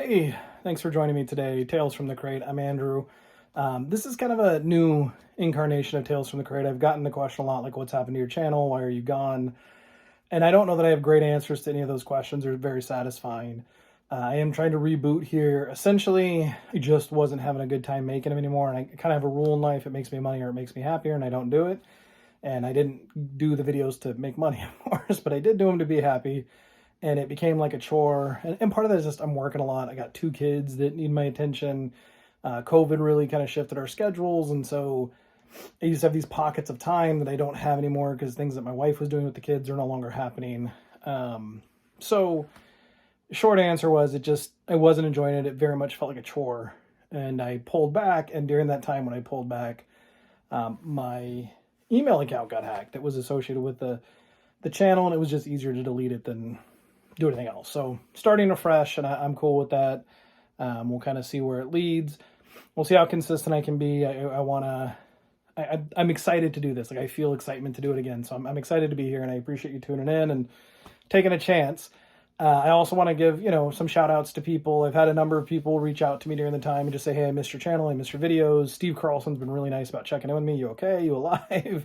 Hey, thanks for joining me today. Tales from the Crate. I'm Andrew. This is kind of a new incarnation of Tales from the Crate. I've gotten the question a lot, like, what's happened to your channel? Why are you gone? And I don't know that I have great answers to any of those questions. They're very satisfying. I am trying to reboot here. Essentially, I just wasn't having a good time making them anymore. And I kind of have a rule in life. It makes me money or it makes me happier, and I don't do it. And I didn't do the videos to make money, of course, but I did do them to be happy. And it became like a chore. And part of that is just I'm working a lot. I got 2 kids that need my attention. COVID really kind of shifted our schedules. And so I used to have these pockets of time that I don't have anymore because things that my wife was doing with the kids are no longer happening. So short answer was I wasn't enjoying it. It very much felt like a chore. And I pulled back. And during that time when I pulled back, my email account got hacked that was associated with the channel. And it was just easier to delete it than do anything else. So starting afresh, and I'm cool with that. We'll kind of see where it leads. We'll see how consistent I can be. I'm excited to do this. Like, I feel excitement to do it again. So I'm excited to be here, and I appreciate you tuning in and taking a chance. I also want to give, some shout outs to people. I've had a number of people reach out to me during the time and just say, hey, I missed your channel. I missed your videos. Steve Carlson's been really nice about checking in with me. You okay? You alive?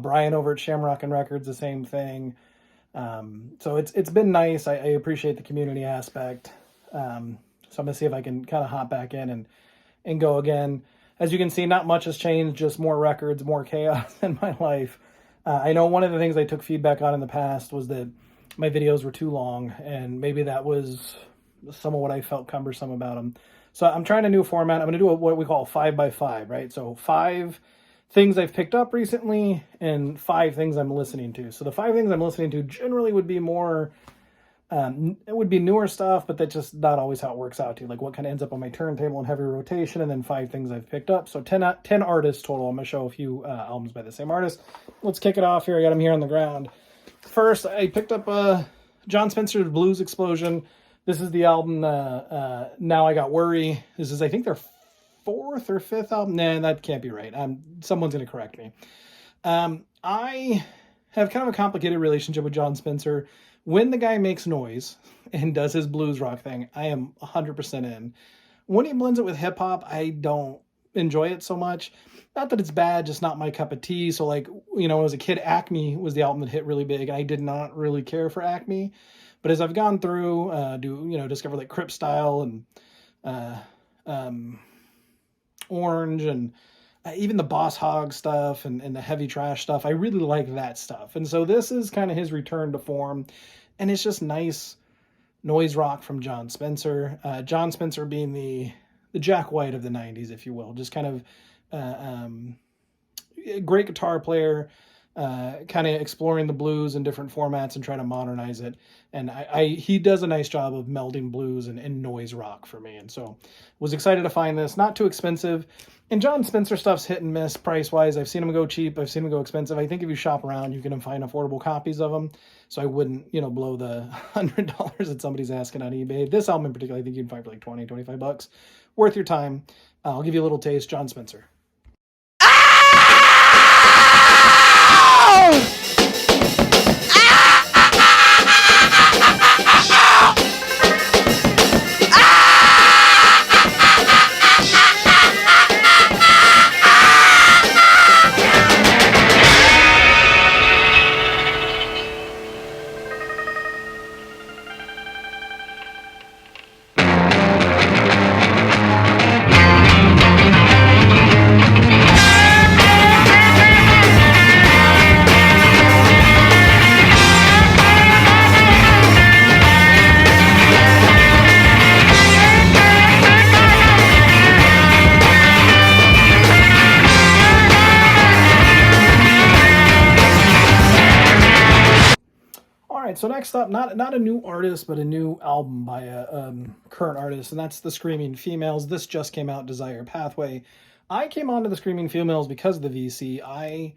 Brian over at Shamrock and Records, the same thing. So it's been nice. I appreciate the community aspect. So I'm gonna see if I can kind of hop back in and go again. As you can see, not much has changed, just more records, more chaos in my life. I know one of the things I took feedback on in the past was that my videos were too long, and maybe that was some of what I felt cumbersome about them. So I'm trying a new format. I'm gonna do what we call 5x5, right? So 5 things I've picked up recently and 5 things I'm listening to. So the 5 things I'm listening to generally would be more, it would be newer stuff, but that's just not always how it works out to. Like what kind of ends up on my turntable in heavy rotation, and then 5 things I've picked up. So 10 artists total. I'm going to show a few albums by the same artist. Let's kick it off here. I got them here on the ground. First, I picked up Jon Spencer's Blues Explosion. This is the album, Now I Got Worry. This is, I think, their 4th or 5th album. Nah, that can't be right. Someone's going to correct me. I have kind of a complicated relationship with Jon Spencer. When the guy makes noise and does his blues rock thing, I am 100% in. When he blends it with hip hop, I don't enjoy it so much. Not that it's bad, just not my cup of tea. So like, as a kid, Acme was the album that hit really big. I did not really care for Acme. But as I've gone through, discover like Crip Style and Orange and even the Boss Hog stuff and the heavy trash stuff, I really like that stuff. And so this is kind of his return to form, and it's just nice noise rock from Jon Spencer. Jon Spencer being the Jack White of the 90s, if you will, just kind of a great guitar player, kind of exploring the blues in different formats and trying to modernize it. And he does a nice job of melding blues and noise rock for me. And so was excited to find this. Not too expensive. And Jon Spencer stuff's hit and miss price-wise. I've seen him go cheap. I've seen him go expensive. I think if you shop around, you can find affordable copies of them. So I wouldn't, blow the $100 that somebody's asking on eBay. This album in particular, I think you can find for like 20, 25 bucks. Worth your time. I'll give you a little taste. Jon Spencer. So next up, not a new artist, but a new album by a current artist, and that's the Screaming Females. This just came out, Desire Pathway. I came onto the Screaming Females because of the VC. I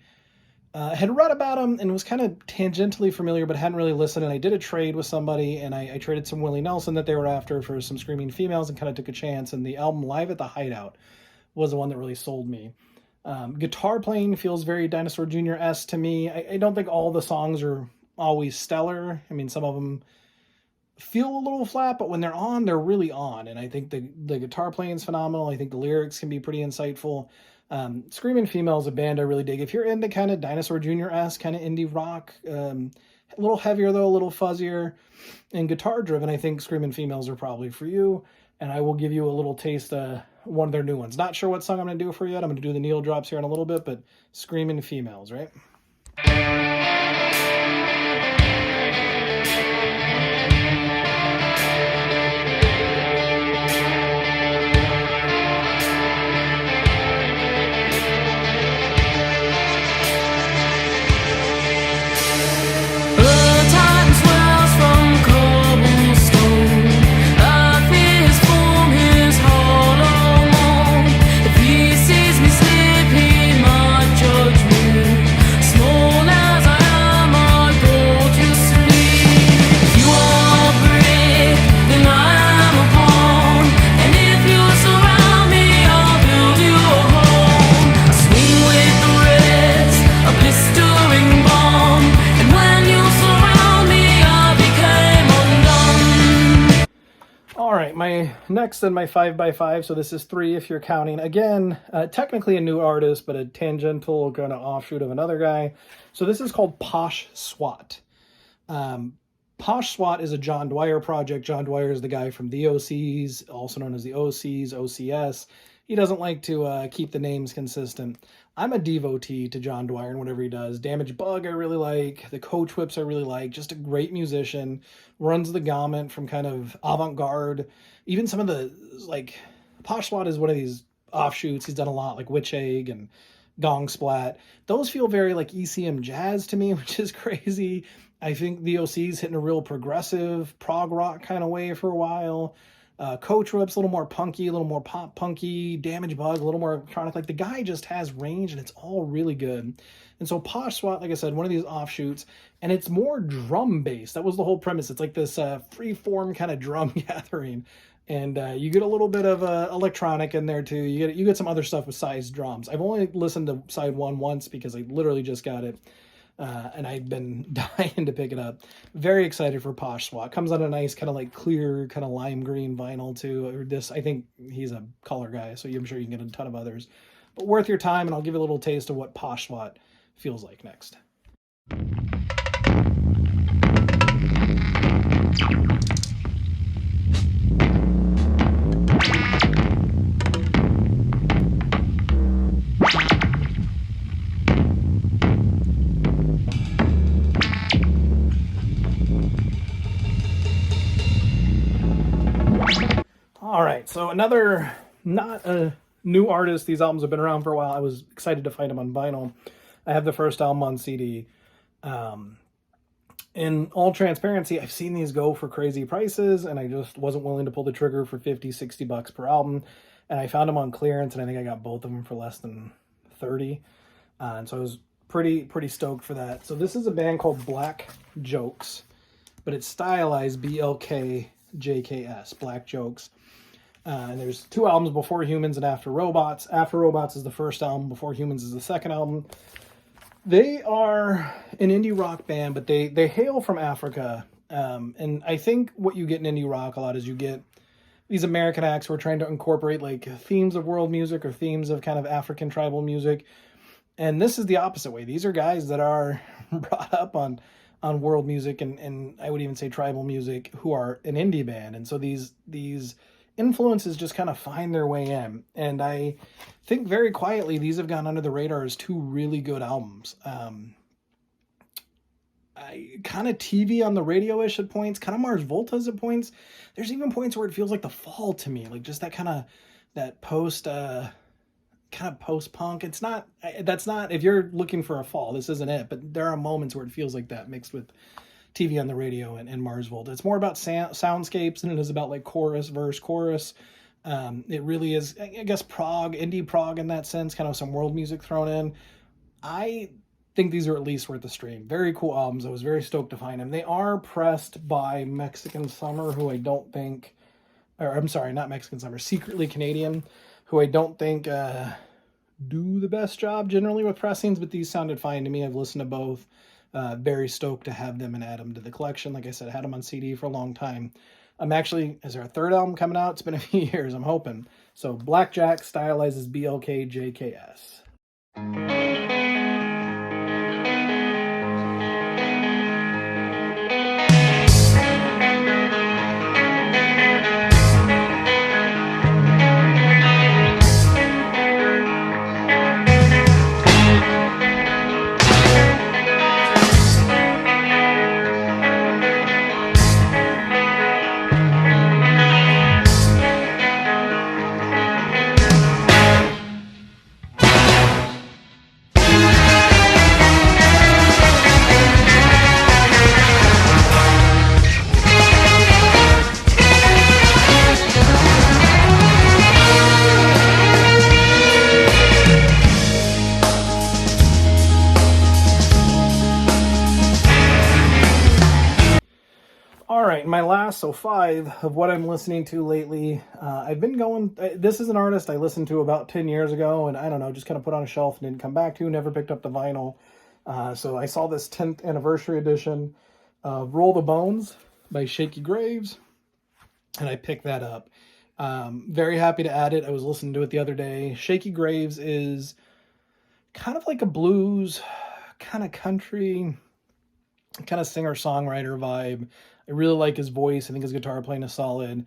had read about them and was kind of tangentially familiar, but hadn't really listened, and I did a trade with somebody, and I traded some Willie Nelson that they were after for some Screaming Females and kind of took a chance, and the album Live at the Hideout was the one that really sold me. Guitar playing feels very Dinosaur Jr.-esque to me. I don't think all the songs are always stellar. I mean, some of them feel a little flat, but when they're on, they're really on. And I think the guitar playing is phenomenal. I think the lyrics can be pretty insightful. Screaming Female is a band I really dig. If you're into kind of Dinosaur Jr.-esque kind of indie rock, a little heavier though, a little fuzzier, and guitar driven, I think Screaming Females are probably for you. And I will give you a little taste of one of their new ones. Not sure what song I'm going to do for you yet. I'm going to do the needle drops here in a little bit, but Screaming Females, right? My next in my 5x5, so this is 3 if you're counting. Again, technically a new artist, but a tangential kind of offshoot of another guy. So this is called Posh SWAT. Posh SWAT is a John Dwyer project. John Dwyer is the guy from the OCs, also known as the OCs, OCS. He doesn't like to keep the names consistent. I'm a devotee to John Dwyer and whatever he does. Damage Bug I really like. The Coach Whips I really like. Just a great musician. Runs the gamut from kind of avant-garde. Even some of the, like, Posh SWAT is one of these offshoots. He's done a lot, like Witch Egg and Gong Splat. Those feel very like ECM jazz to me, which is crazy. I think the OC's hitting a real progressive prog rock kind of way for a while. Coach Whip's a little more punky, a little more pop punky. Damage Bug, a little more electronic. Like, the guy just has range, and it's all really good. And so Posh SWAT, like I said, one of these offshoots, and it's more drum based. That was the whole premise. It's like this free form kind of drum gathering, and you get a little bit of electronic in there too. You get some other stuff with sized drums. I've only listened to side 1 once because I literally just got it. And I've been dying to pick it up. Very excited for Posh SWAT. Comes on a nice kind of like clear, kind of lime green vinyl too. Or this, I think he's a color guy, so I'm sure you can get a ton of others. But worth your time, and I'll give you a little taste of what Posh SWAT feels like next. All right, so another, not a new artist. These albums have been around for a while. I was excited to find them on vinyl. I have the first album on CD. In all transparency, I've seen these go for crazy prices, and I just wasn't willing to pull the trigger for 50, 60 bucks per album. And I found them on clearance, and I think I got both of them for less than 30. And so I was pretty stoked for that. So this is a band called Black Jokes, but it's stylized BLKJKS, Black Jokes. And there's 2 albums, Before Humans and After Robots. After Robots is the first album. Before Humans is the second album. They are an indie rock band, but they hail from Africa. And I think what you get in indie rock a lot is you get these American acts who are trying to incorporate like themes of world music or themes of kind of African tribal music. And this is the opposite way. These are guys that are brought up on world music and I would even say tribal music who are an indie band. And so these influences just kind of find their way in. And I think very quietly, these have gone under the radar as 2 really good albums. I kind of TV on the radio-ish at points, kind of Mars Volta's at points. There's even points where it feels like The Fall to me, like just that kind of, that post-punk. That's not, if you're looking for a Fall, this isn't it, but there are moments where it feels like that mixed with TV on the radio and Mars Volta. It's more about soundscapes than it is about like chorus, verse, chorus. It really is, I guess, prog, indie prog in that sense, kind of some world music thrown in. I think these are at least worth the stream. Very cool albums. I was very stoked to find them. They are pressed by Mexican Summer, who I don't think, or I'm sorry, not Mexican Summer, Secretly Canadian, who I don't think do the best job generally with pressings, but these sounded fine to me. I've listened to both. Very stoked to have them and add them to the collection. Like I said, I had them on CD for a long time. I'm actually, is there a third album coming out? It's been a few years, I'm hoping. So Blackjack stylizes BLKJKS. All right, my last, so 5 of what I'm listening to lately. I've been going, this is an artist I listened to about 10 years ago, and I don't know, just kind of put on a shelf and didn't come back to, never picked up the vinyl. So I saw this 10th anniversary edition of Roll the Bones by Shaky Graves, and I picked that up. Very happy to add it. I was listening to it the other day. Shaky Graves is kind of like a blues, kind of country, kind of singer-songwriter vibe. I really like his voice. I think his guitar playing is solid.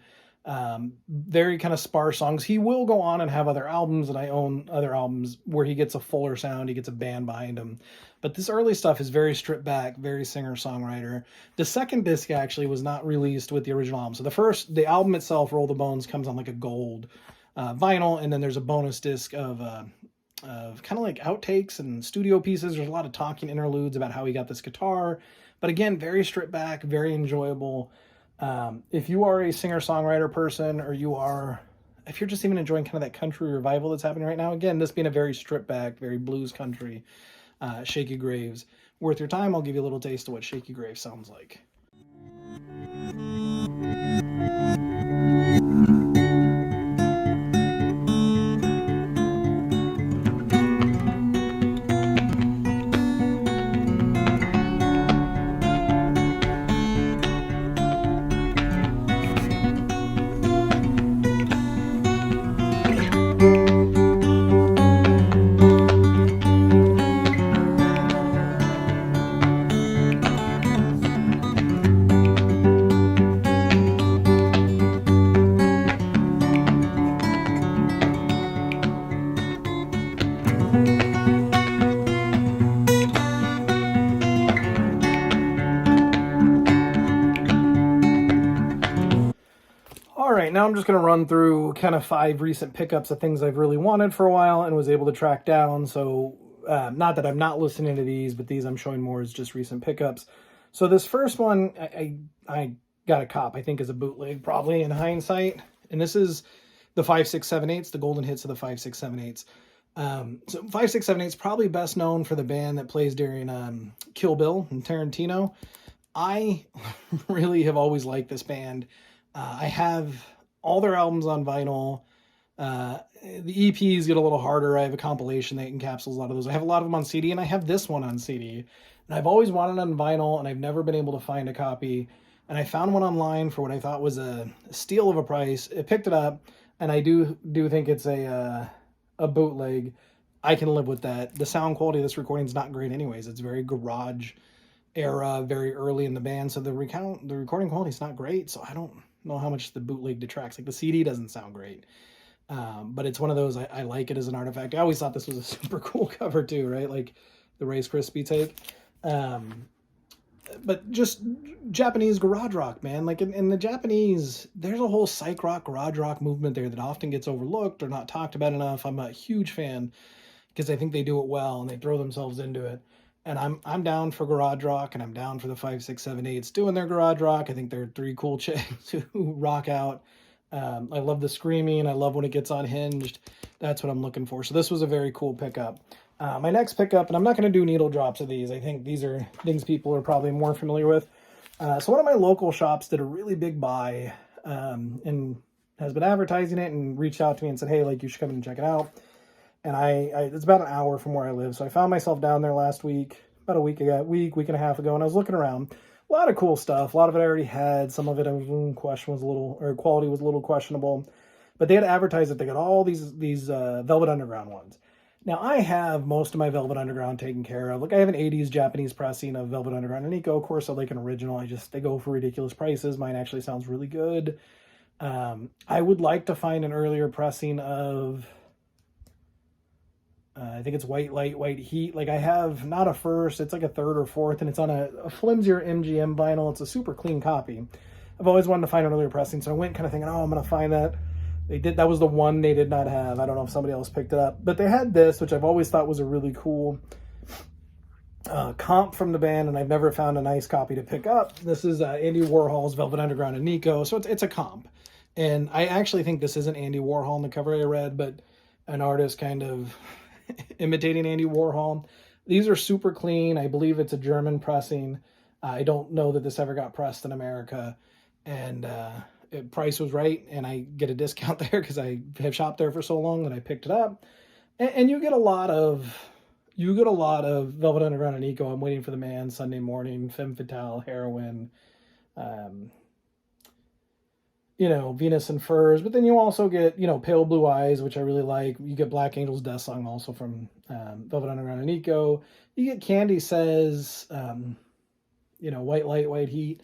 Very kind of sparse songs. He will go on and have other albums, and I own other albums where he gets a fuller sound. He gets a band behind him. But this early stuff is very stripped back, very singer-songwriter. The second disc actually was not released with the original album. So the album itself, Roll the Bones, comes on like a gold vinyl, and then there's a bonus disc of kind of like outtakes and studio pieces. There's a lot of talking interludes about how he got this guitar. But again, very stripped back, very enjoyable. If you are a singer-songwriter person, or if you're just even enjoying kind of that country revival that's happening right now, again, this being a very stripped back, very blues country, Shaky Graves, worth your time. I'll give you a little taste of what Shaky Graves sounds like. Now I'm just going to run through kind of 5 recent pickups of things I've really wanted for a while and was able to track down. So not that I'm not listening to these, but these I'm showing more as just recent pickups. So this first one I got a cop, I think, is a bootleg, probably in hindsight. And this is the 5.6.7/8, the golden hits of the 5.6.7/8. So 5.6.7/8 probably best known for the band that plays during Kill Bill and Tarantino. I really have always liked this band. I have all their albums on vinyl. The EPs get a little harder. I have a compilation that encapsulates a lot of those. I have a lot of them on CD, and I have this one on CD. And I've always wanted it on vinyl, and I've never been able to find a copy. And I found one online for what I thought was a steal of a price. I picked it up, and I do think it's a bootleg. I can live with that. The sound quality of this recording is not great anyways. It's very garage era, very early in the band, so the recording quality is not great. So I don't know how much the bootleg detracts. Like, the CD doesn't sound great, but it's one of those, I like it as an artifact. I always thought this was a super cool cover too, right? Like the Rice Krispie take. But just Japanese garage rock, man. Like in the Japanese, there's a whole psych rock, garage rock movement there that often gets overlooked or not talked about enough. I'm a huge fan because I think they do it well and they throw themselves into it. And I'm down for garage rock, and I'm down for the 5.6.7/8 doing their garage rock. I think they're 3 cool chicks who rock out. I love the screaming. I love when it gets unhinged. That's what I'm looking for. So this was a very cool pickup. My next pickup, and I'm not going to do needle drops of these. I think these are things people are probably more familiar with. So one of my local shops did a really big buy and has been advertising it and reached out to me and said, hey, like, you should come and check it out. And it's about an hour from where I live. So I found myself down there last week. about a week and a half ago, and I was looking around. A lot of cool stuff. A lot of it I already had. Some of it quality was a little questionable. But they had advertised that they got all these Velvet Underground ones. Now, I have most of my Velvet Underground taken care of. Like, I have an 80s Japanese pressing of Velvet Underground and Nico. Of course, I like an original. They go for ridiculous prices. Mine actually sounds really good. I would like to find an earlier pressing of, I think it's White Light, White Heat. Like, I have not a first, it's like a third or fourth, and it's on a flimsier MGM vinyl. It's a super clean copy. I've always wanted to find an earlier pressing, so I went kind of thinking, I'm going to find that. That was the one they did not have. I don't know if somebody else picked it up. But they had this, which I've always thought was a really cool comp from the band, and I've never found a nice copy to pick up. This is Andy Warhol's Velvet Underground and Nico, so it's a comp. And I actually think this isn't Andy Warhol in the cover I read, but an artist kind of imitating Andy Warhol. These are super clean. I believe it's a German pressing. I don't know that this ever got pressed in America. And price was right, and I get a discount there because I have shopped there for so long that I picked it up. And you get a lot of Velvet Underground and Nico. I'm Waiting for the Man, Sunday Morning, Femme Fatale, Heroin, Venus and Furs. But then you also get, Pale Blue Eyes, which I really like. You get Black Angel's Death Song also from Velvet Underground and Nico. You get Candy Says, White Light, White Heat.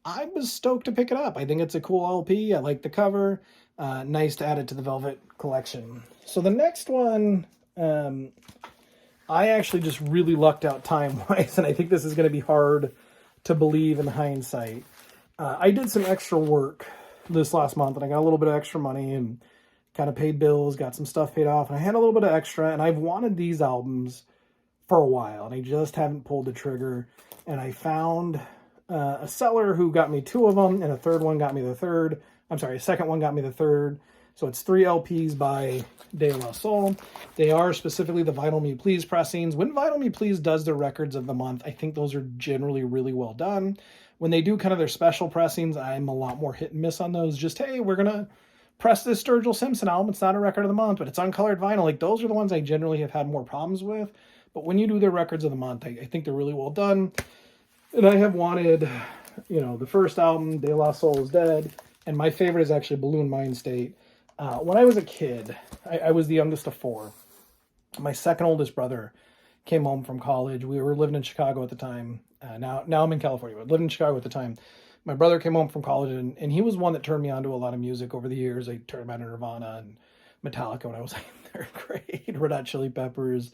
I was stoked to pick it up. I think it's a cool LP. I like the cover. Nice to add it to the Velvet collection. So the next one, I actually just really lucked out time-wise, and I think this is going to be hard to believe in hindsight. I did some extra work this last month, and I got a little bit of extra money and kind of paid bills, got some stuff paid off, and I had a little bit of extra, and I've wanted these albums for a while, and I just haven't pulled the trigger. And I found a seller who got me 2 of them, and a second one got me the third. So it's 3 LPs by De La Soul. They are specifically the Vinyl Me Please pressings. When Vinyl Me Please does their records of the month, I think those are generally really well done. When they do kind of their special pressings, I'm a lot more hit and miss on those. Just, hey, we're going to press this Sturgill Simpson album. It's not a record of the month, but it's uncolored vinyl. Like, those are the ones I generally have had more problems with. But when you do their records of the month, I think they're really well done. And I have wanted, the first album, De La Soul is Dead, and my favorite is actually Balloon Mind State. When I was a kid, I was the youngest of 4. My second oldest brother came home from college. We were living in Chicago at the time. Now I'm in California, but living in Chicago at the time. My brother came home from college, and he was one that turned me on to a lot of music over the years. I turned him on to Nirvana and Metallica when I was in 3rd grade, Red Hot Chili Peppers.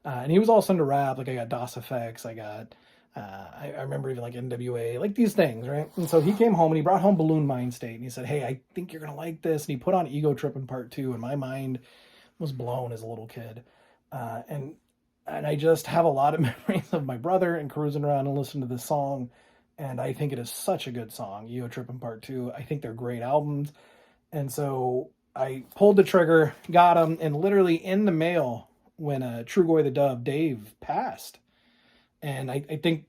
And he was also into rap. Like, I got DOS Effects, I got... I remember even like NWA, like these things, right? And so he came home and he brought home Balloon Mind State, and he said, hey, I think you're going to like this. And he put on Ego Trippin' Part 2, and my mind was blown as a little kid. And I just have a lot of memories of my brother and cruising around and listening to this song. And I think it is such a good song, Ego Trippin' Part 2. I think they're great albums. And so I pulled the trigger, got them, and literally in the mail when Trugoy the Dove, Dave, passed. And I think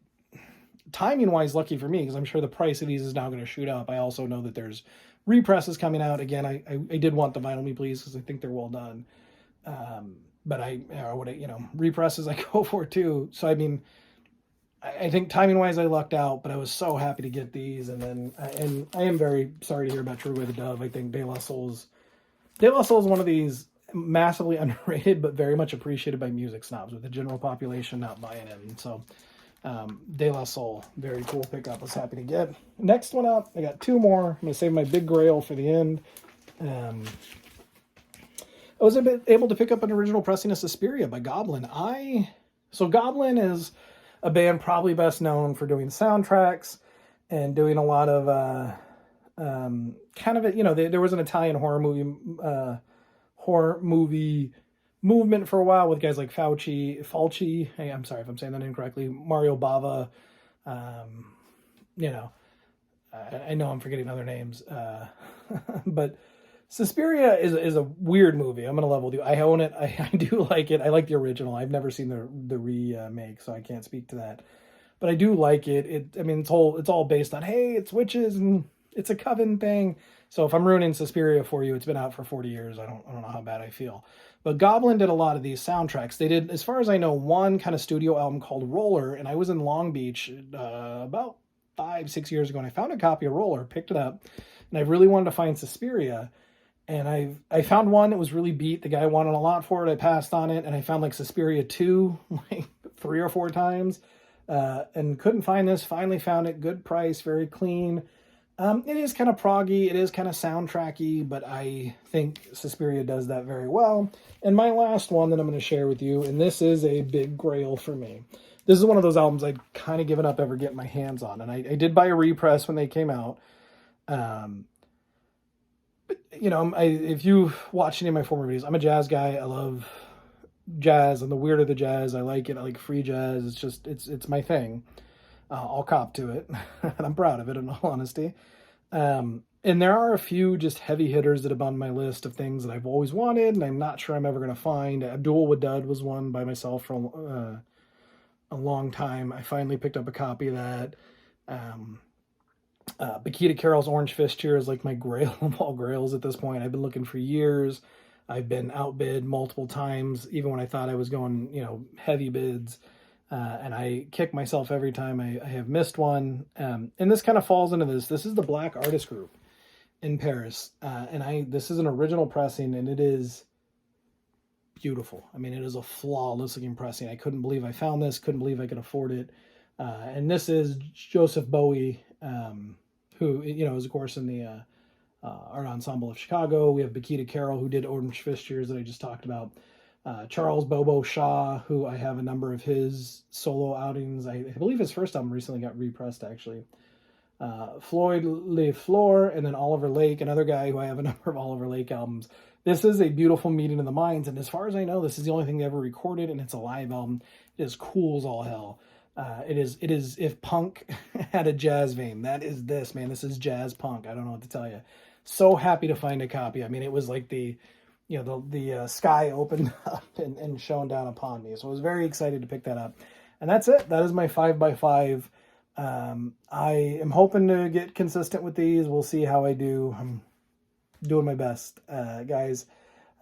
timing-wise, lucky for me, because I'm sure the price of these is now going to shoot up. I also know that there's represses coming out. Again, I did want the Vinyl Me Please because I think they're well done. But represses I go for too. So, I mean, I think timing-wise I lucked out, but I was so happy to get these. And I am very sorry to hear about Trugoy the Dove. I think De La Soul is one of these massively underrated, but very much appreciated by music snobs, with the general population not buying it. And so, De La Soul, very cool pickup. I was happy to get. Next one up, I got 2 more. I'm going to save my big grail for the end. I was able to pick up an original pressing of Suspiria by Goblin. So Goblin is a band probably best known for doing soundtracks and doing a lot of there was an Italian horror movie movement for a while with guys like Fulci. Hey, I'm sorry if I'm saying that incorrectly. Mario Bava. I know I'm forgetting other names. But Suspiria is a weird movie. I'm gonna level with you. I own it. I do like it. I like the original. I've never seen the remake, so I can't speak to that. But I do like it. It's all based on, hey, it's witches and it's a Coven thing. So if I'm ruining Suspiria for you, it's been out for 40 years. I don't know how bad I feel. But Goblin did a lot of these soundtracks. They did, as far as I know, one kind of studio album called Roller, and I was in Long Beach about 5-6 years ago, and I found a copy of Roller, picked it up, and I really wanted to find Suspiria. And I found one that was really beat. The guy wanted a lot for it. I passed on it, and I found like Suspiria 2 like 3 or 4 times, and couldn't find this. Finally found it. Good price, very clean. It is kind of proggy, it is kind of soundtracky, but I think Suspiria does that very well. And my last one that I'm going to share with you, and this is a big grail for me. This is one of those albums I'd kind of given up ever getting my hands on, and I did buy a repress when they came out. But, you know, if you watch any of my former videos, I'm a jazz guy. I love jazz. I'm the weirder the jazz. I like it. I like free jazz. It's just, it's my thing. I'll cop to it, and I'm proud of it, in all honesty. And there are a few just heavy hitters that have on my list of things that I've always wanted, and I'm not sure I'm ever going to find. Abdul Wadud was one by myself for a long time. I finally picked up a copy of that. Bakita Carroll's Orange Fist is like my grail of all grails at this point. I've been looking for years. I've been outbid multiple times, even when I thought I was going, you know, heavy bids. And I kick myself every time I have missed one. And this kind of falls into this. This is the Black Artist Group in Paris. And this is an original pressing, and it is beautiful. I mean, it is a flawless looking pressing. I couldn't believe I found this, couldn't believe I could afford it. And this is Joseph Bowie, who, you know, is, of course, in the Art Ensemble of Chicago. We have Bakita Carroll, who did Orange Fistures that I just talked about. Charles Bobo Shaw, who I have a number of his solo outings. I believe his first album recently got repressed, actually. Floyd LeFleur, and then Oliver Lake, another guy who I have a number of Oliver Lake albums. This is a beautiful meeting of the minds, and as far as I know, this is the only thing they ever recorded, and it's a live album. It is cool as all hell. It is if punk had a jazz vein, that is this, man. This is jazz punk. I don't know what to tell you. So happy to find a copy. I mean, it was like the sky opened up and shone down upon me. So I was very excited to pick that up. And that's it. That is my 5x5. I am hoping to get consistent with these. We'll see how I do. I'm doing my best, guys.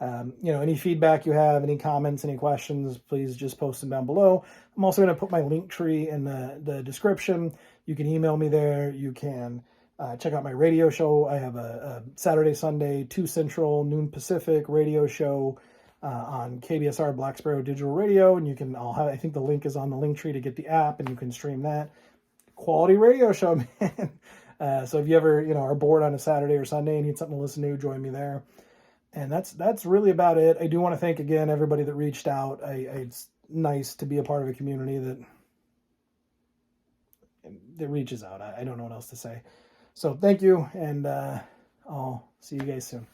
Any feedback you have, any comments, any questions, please just post them down below. I'm also going to put my link tree in the description. You can email me there. You can check out my radio show. I have a Saturday, Sunday, 2 Central, noon Pacific radio show on KBSR Black Sparrow Digital Radio. And I think the link is on the link tree to get the app, and you can stream that. Quality radio show, man. So if you ever, are bored on a Saturday or Sunday and need something to listen to, join me there. And that's really about it. I do want to thank again everybody that reached out. It's nice to be a part of a community that reaches out. I don't know what else to say. So thank you, and I'll see you guys soon.